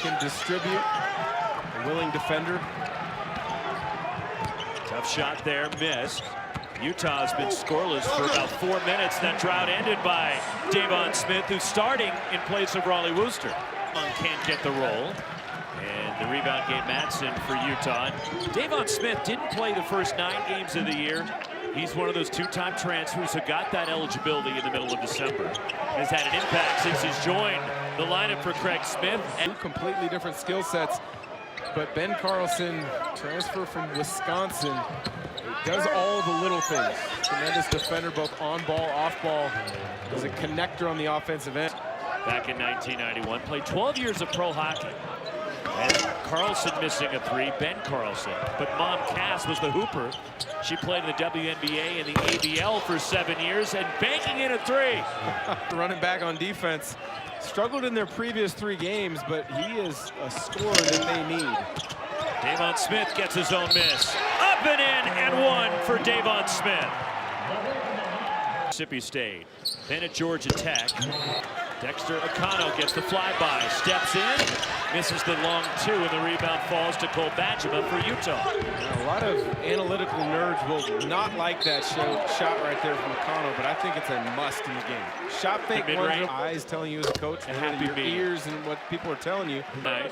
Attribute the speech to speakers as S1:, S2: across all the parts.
S1: can distribute, a willing defender.
S2: Tough shot there, missed. Utah's been scoreless for about 4 minutes. That drought ended by Davon Smith, who's starting in place of Raleigh Wooster. Can't get the roll. And the rebound game, Madsen for Utah. Davon Smith didn't play the first 9 games of the year. He's one of those 2-time transfers who got that eligibility in the middle of December. Has had an impact since he's joined the lineup for Craig Smith.
S1: Two completely different skill sets, but Ben Carlson, transfer from Wisconsin, does all the little things. Tremendous defender, both on ball, off ball. Is a connector on the offensive end.
S2: Back in 1991, played 12 years of pro hockey. And Carlson missing a 3, Ben Carlson. But Mom Cass was the hooper. She played in the WNBA and the ABL for 7 years and banking in a 3.
S1: Running back on defense. Struggled in their previous 3 games, but he is a scorer that they need.
S2: Davon Smith gets his own miss. Up and in, and 1 for Davon Smith. Mississippi State. Then at Georgia Tech. Dexter Akano gets the flyby, steps in, misses the long 2, and the rebound falls to Cole Bajema for Utah.
S1: A lot of analytical nerds will not like that shot right there from Akano, but I think it's a must in the game. Shot fake, one eyes telling you as a coach, and your ears and what people are telling you.
S2: Nice.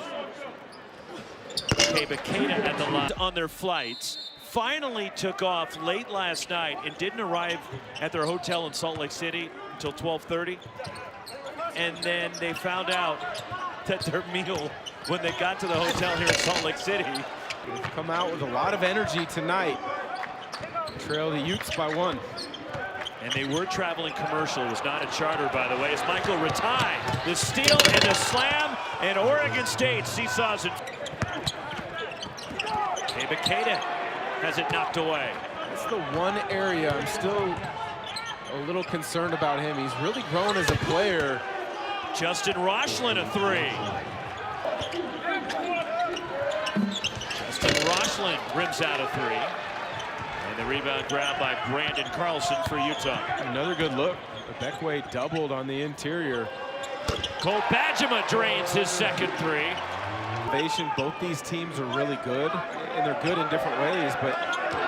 S2: Bakeda at the line on their flights. Finally took off late last night and didn't arrive at their hotel in Salt Lake City until 12:30. And then they found out that their meal, when they got to the hotel here in Salt Lake City,
S1: they've come out with a lot of energy tonight. Trail the Utes by 1.
S2: And they were traveling commercial. It was not a charter, by the way. It's Michael Rataj, the steal and the slam, and Oregon State seesaws it. Bakeda has it knocked away.
S1: That's the one area I'm still a little concerned about him. He's really grown as a player.
S2: Justin Rochlin a 3. Justin Rochlin rims out a 3. And the rebound grabbed by Brandon Carlson for Utah.
S1: Another good look. Beckway doubled on the interior.
S2: Cole Bajema drains his second 3.
S1: Both these teams are really good, and they're good in different ways. But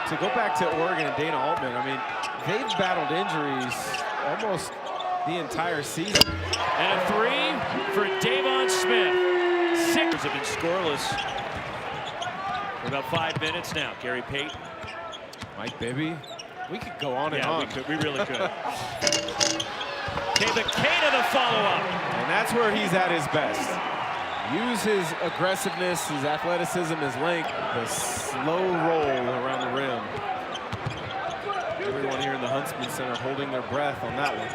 S1: to go back to Oregon and Dana Altman, I mean, they've battled injuries almost the entire season.
S2: And a 3 for Davon Smith. 6 have been scoreless for about 5 minutes now. Gary Payton.
S1: Mike Bibby. We could go on and on.
S2: We really could. Bakeda the follow-up.
S1: And that's where he's at his best. Use his aggressiveness, his athleticism, his length, the slow roll around the rim. Everyone here in the Huntsman Center holding their breath on that one.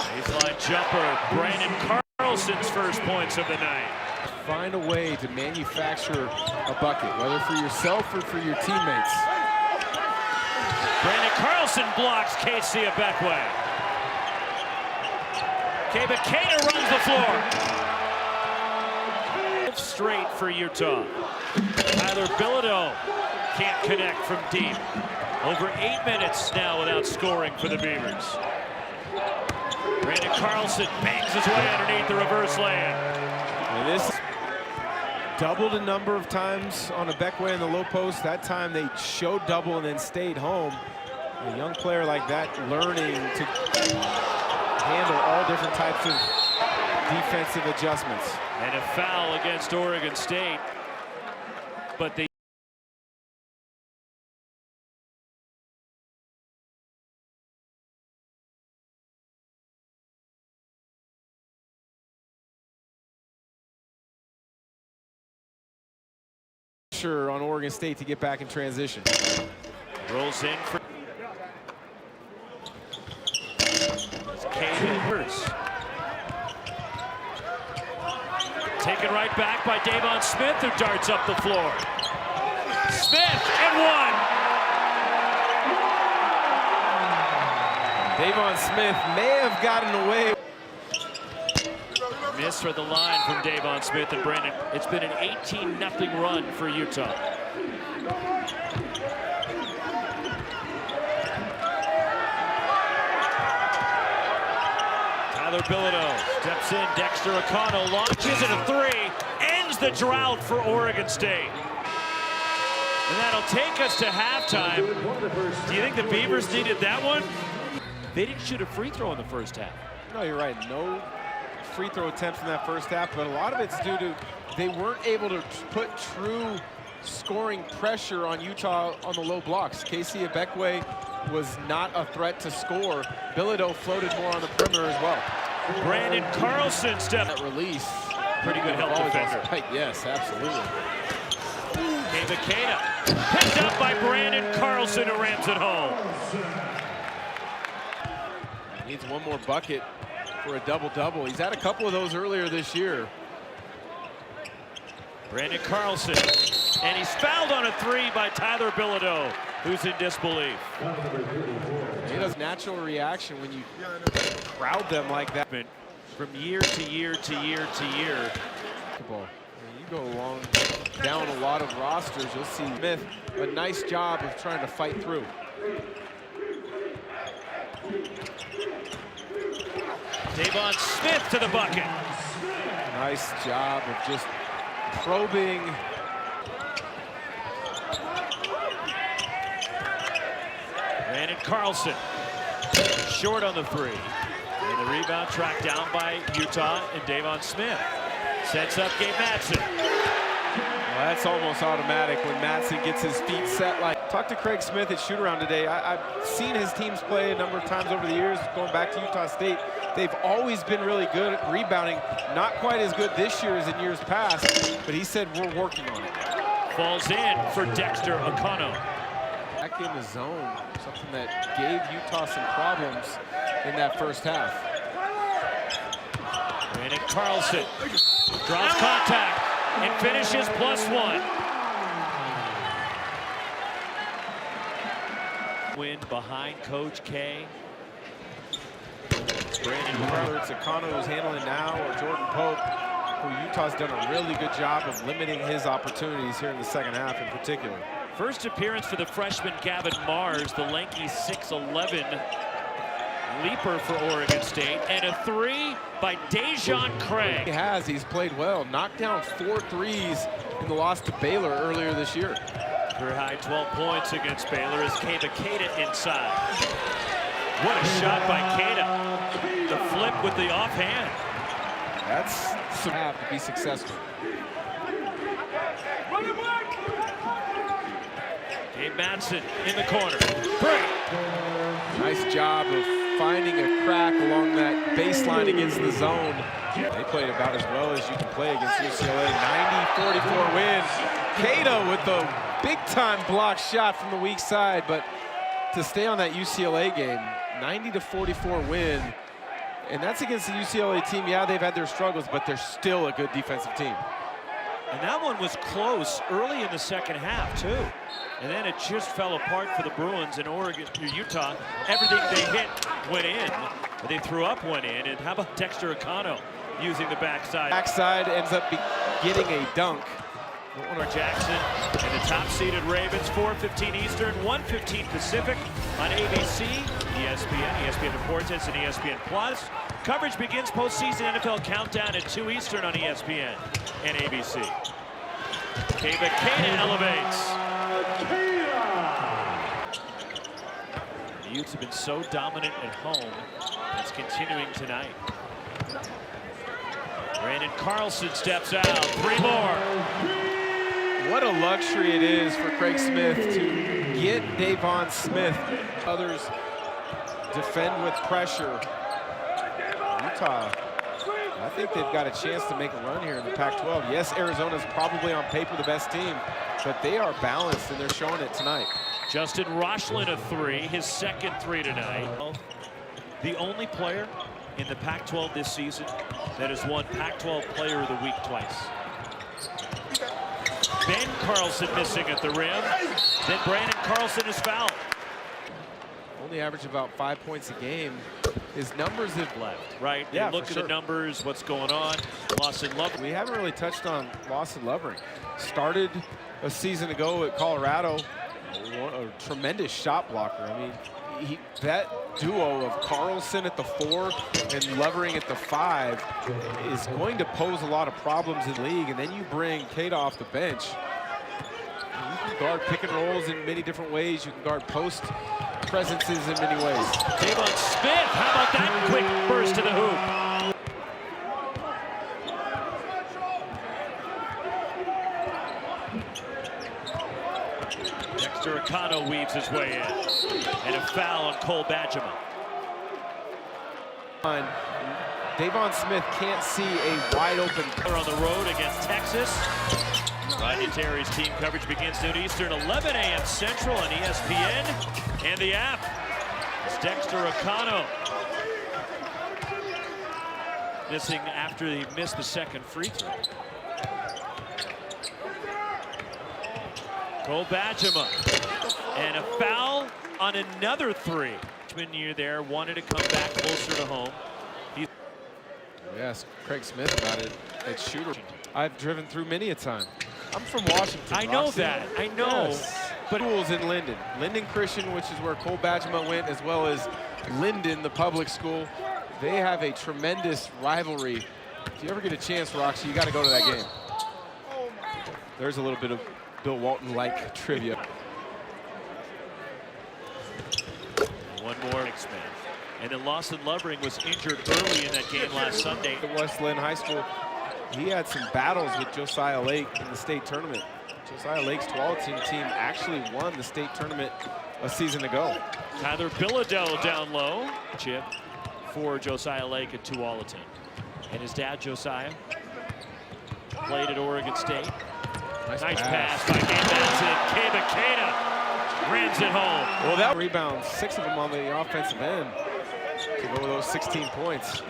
S2: Baseline jumper, Brandon Carlson's first points of the night.
S1: Find a way to manufacture a bucket, whether for yourself or for your teammates.
S2: Brandon Carlson blocks Casey Beckway. Bakeda runs the floor. Straight for Utah. Tyler Bilodeau can't connect from deep. Over 8 minutes now without scoring for the Beavers. Brandon Carlson bangs his way underneath the reverse lane.
S1: And this doubled a number of times on a Beckway in the low post. That time they showed double and then stayed home. A young player like that learning to handle all different types of defensive adjustments.
S2: And a foul against Oregon State. But they
S1: on Oregon State to get back in transition.
S2: Rolls in for Caden. Taken right back by Davon Smith, who darts up the floor. Smith and 1.
S1: Davon Smith may have gotten away.
S2: Miss for the line from Davon Smith and Brandon. It's been an 18-0 run for Utah. Tyler Bilodeau steps in. Dexter Akanno launches at a three. Ends the drought for Oregon State. And that'll take us to halftime. Do you think the Beavers needed that one? They didn't shoot a free throw in the first half.
S1: No, you're right. No free throw attempts in that first half, but a lot of it's due to they weren't able to put true scoring pressure on Utah on the low blocks. Casey Ibekwe was not a threat to score. Bilodeau floated more on the perimeter as well.
S2: Brandon Carlson stepped.
S1: That release.
S2: Pretty good help defender.
S1: Right, yes, absolutely.
S2: Keba Keita picked up by Brandon Carlson, who rams it home.
S1: Needs one more bucket for a double-double. He's had a couple of those earlier this year.
S2: Brandon Carlson, and he's fouled on a three by Tyler Bilodeau, who's in disbelief.
S1: It has natural reaction when you crowd them like that.
S2: From year to year to year to year.
S1: You go along down a lot of rosters, you'll see Smith a nice job of trying to fight through.
S2: Davon Smith to the bucket.
S1: Nice job of just probing.
S2: Brandon Carlson short on the three. And the rebound tracked down by Utah and Davon Smith. Sets up Gabe Madsen.
S1: Well, that's almost automatic when Madsen gets his feet set. Talked to Craig Smith at shoot-around today. I've seen his teams play a number of times over the years, going back to Utah State. They've always been really good at rebounding. Not quite as good this year as in years past, but he said we're working on it.
S2: Falls in for Dexter Akanno.
S1: Back in the zone, something that gave Utah some problems in that first half.
S2: Brandon Carlson draws contact and finishes +1. Win behind Coach K.
S1: Brandon, whether it's Akanno who's handling now or Jordan Pope, who Utah's done a really good job of limiting his opportunities here in the second half in particular.
S2: First appearance for the freshman Gavin Mars, the lanky 6'11" leaper for Oregon State, and a three by Dejon Craig.
S1: He's played well, knocked down 4 threes in the loss to Baylor earlier this year.
S2: Career high 12 points against Baylor as Keba Keita inside. What a shot by Keita. The flip with the offhand.
S1: That's some have to be successful.
S2: Gabe Madsen in the corner. Break.
S1: Nice job of finding a crack along that baseline against the zone. They played about as well as you can play against UCLA. 90-44 win. Keita with the big-time block shot from the weak side, but to stay on that UCLA game, 90-44 win. And that's against the UCLA team. Yeah, they've had their struggles, but they're still a good defensive team.
S2: And that one was close early in the second half, too. And then it just fell apart for the Bruins in Utah. Everything they hit went in. They threw up, went in. And how about Dexter Akanno using the backside?
S1: Backside ends up getting a dunk.
S2: Warner Jackson and the top-seeded Ravens, 4:15 Eastern, 1:15 Pacific on ABC, ESPN, ESPN Deportes, and ESPN Plus. Coverage begins postseason NFL Countdown at 2 Eastern on ESPN and ABC. Keba Keita elevates. The Utes have been so dominant at home. It's continuing tonight. Brandon Carlson steps out. 3 more.
S1: What a luxury it is for Craig Smith to get Davon Smith. Others defend with pressure. Utah, I think they've got a chance to make a run here in the Pac-12. Yes, Arizona's probably on paper the best team, but they are balanced and they're showing it tonight.
S2: Justin Rochland a 3, his second 3 tonight. The only player in the Pac-12 this season that has won Pac-12 Player of the Week twice. Ben Carlson missing at the rim. Then Brandon Carlson is fouled.
S1: Only average about 5 points a game. His numbers have
S2: Left, right?
S1: Yeah,
S2: you look at the numbers, what's going on. Lawson Lovering.
S1: We haven't really touched on Lawson Lovering. Started a season ago at Colorado, a tremendous shot blocker. I mean, that duo of Carlson at the 4 and Lovering at the 5 is going to pose a lot of problems in the league. And then you bring Keita off the bench. You can guard pick and rolls in many different ways. You can guard post presences in many ways.
S2: Davon Smith, how about that quick burst to the hoop? Dexter Akano weaves his way in. And a foul on Cole Bajema.
S1: Davon Smith can't see a wide open.
S2: On the road against Texas. Rodney Terry's team coverage begins noon Eastern, 11 a.m. Central on ESPN and the app. It's Dexter Akano. Missing after he missed the second free throw. Cole Bajema. And a foul on another 3. Year there wanted to come back closer to home.
S1: Yes, Craig Smith about it at shooter. I've driven through many a time. I'm from Washington.
S2: I know
S1: Roxy.
S2: that. I know.
S1: Yes. But schools in Linden. Linden Christian, which is where Cole Bajema went, as well as Linden, the public school. They have a tremendous rivalry. If you ever get a chance, Roxy, you got to go to that game. There's a little bit of Bill Walton-like trivia.
S2: One more X-Man. And then Lawson Lovering was injured early in that game last Sunday.
S1: At West Linn High School, he had some battles with Josiah Lake in the state tournament. Josiah Lake's Tualatin team actually won the state tournament a season ago.
S2: Tyler Billadell down low. Chip for Josiah Lake at Tualatin. And his dad, Josiah, played at Oregon State. Nice pass by Gabe Benson. Keba Keita rams it home.
S1: Well, that rebound, 6 of them on the offensive end to go with those 16 points.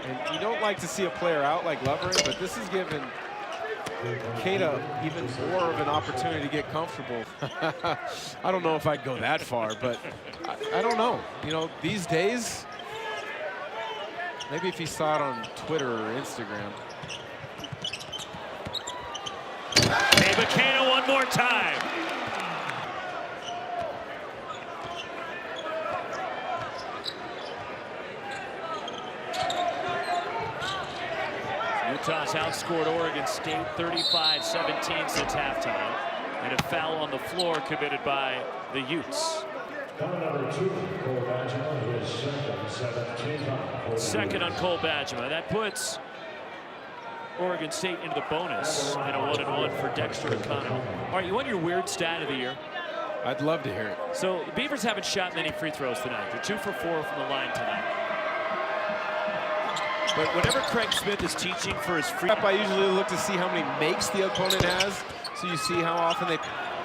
S1: And you don't like to see a player out like Lovering, but this is giving Keita even more of an opportunity to get comfortable. I don't know if I'd go that far, but I don't know. You know, these days, maybe if he saw it on Twitter or Instagram.
S2: Keba Keita one more time. Utah's outscored Oregon State 35-17 since halftime. And a foul on the floor committed by the Utes. Second on Cole Bajema. That puts Oregon State into the bonus and a 1-and-1 for Dexter Akano. All right, you want your weird stat of the year?
S1: I'd love to hear it.
S2: So the Beavers haven't shot many free throws tonight. They're 2 for 4 from the line tonight. But whenever Craig Smith is teaching for his free,
S1: I usually look to see how many makes the opponent has, so you see how often they.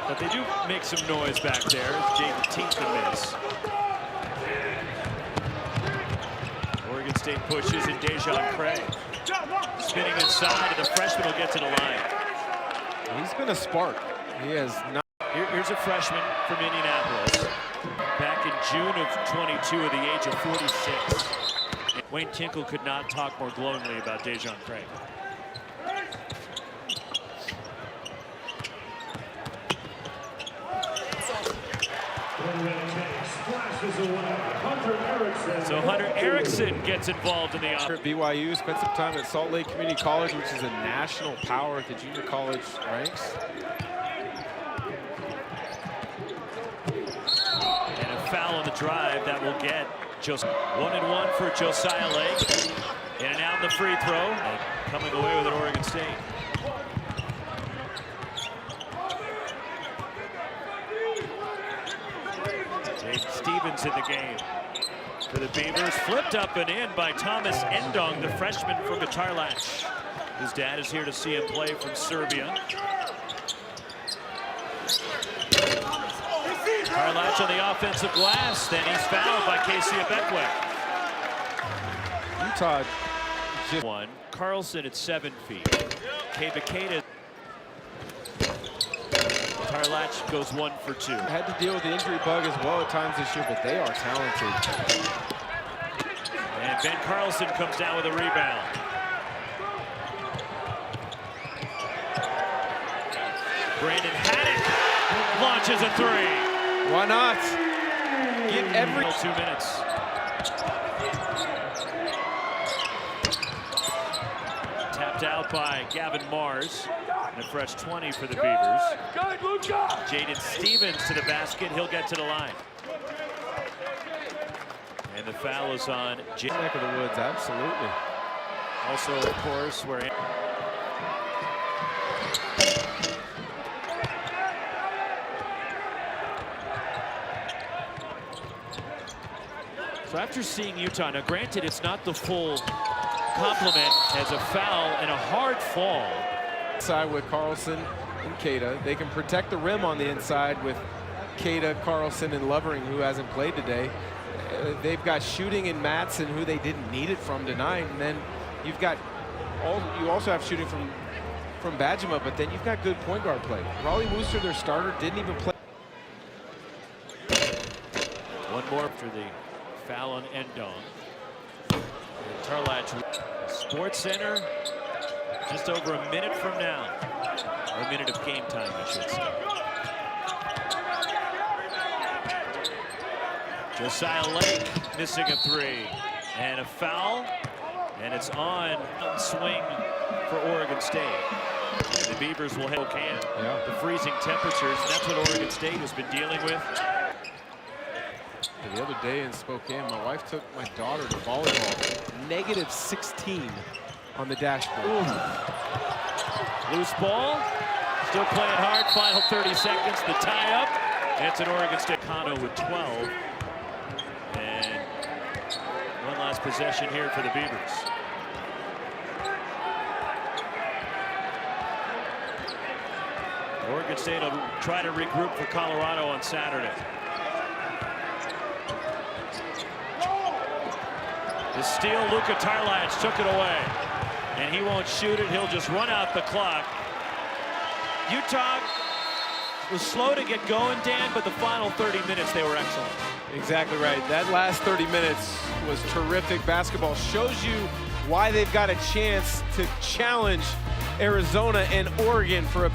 S2: But they do make some noise back there. It's Jaden Teague to miss. Oregon State pushes and Dejon Craig spinning inside, and the freshman will get to the line.
S1: He's been a spark. He has not.
S2: Here's a freshman from Indianapolis. Back in June of 22 at the age of 46. Wayne Tinkle could not talk more glowingly about Dejon Craig. So Hunter Erickson gets involved in the offense.
S1: At BYU, spent some time at Salt Lake Community College, which is a national power at the junior college ranks.
S2: And a foul on the drive that will get just 1-and-1 for Josiah Lake. In and out the free throw. And coming away with it, Oregon State. Jake Stevens in the game for the Beavers. Flipped up and in by Thomas Endong, the freshman from Tarlac. His dad is here to see him play from Serbia. Tarlac on the offensive glass. Then he's fouled by Casey Abekwe.
S1: Utah.
S2: One. Carlson at 7 feet. Keba Keita. Tarlac goes 1 for 2.
S1: Had to deal with the injury bug as well at times this year, but they are talented.
S2: And Ben Carlson comes down with a rebound. Brandon Haddock launches a 3.
S1: Why not? get every
S2: 2 minutes. Tapped out by Gavin Mars. And a fresh 20 for the Beavers. Jaden Stevens to the basket. He'll get to the line. And the foul is on
S1: neck of the woods, absolutely.
S2: Also, of course, where so after seeing Utah, now granted it's not the full complement as a foul and a hard fall.
S1: Side with Carlson and Queta. They can protect the rim on the inside with Queta, Carlson, and Lovering, who hasn't played today. They've got shooting in Matson, who they didn't need it from tonight, and then you've got you also have shooting from Bajema, but then you've got good point guard play. Raleigh Wooster, their starter, didn't even play.
S2: One more after the foul on Endong. Tarlatch, Sports Center, just over a minute from now, or a minute of game time, I should say. Josiah Lake missing a three, and a foul, and it's on swing for Oregon State. And the Beavers will hit the freezing temperatures. That's what Oregon State has been dealing with.
S1: The other day in Spokane, my wife took my daughter to volleyball. -16 on the dashboard.
S2: Ooh. Loose ball, still playing hard. Final 30 seconds, the tie-up. And it's an Oregon State. Kano with 12. And one last possession here for the Beavers. Oregon State will try to regroup for Colorado on Saturday. The steal, Luka Tarlatch took it away. And he won't shoot it, he'll just run out the clock. Utah was slow to get going, Dan, but the final 30 minutes, they were excellent.
S1: Exactly right. That last 30 minutes was terrific basketball. Shows you why they've got a chance to challenge Arizona and Oregon for a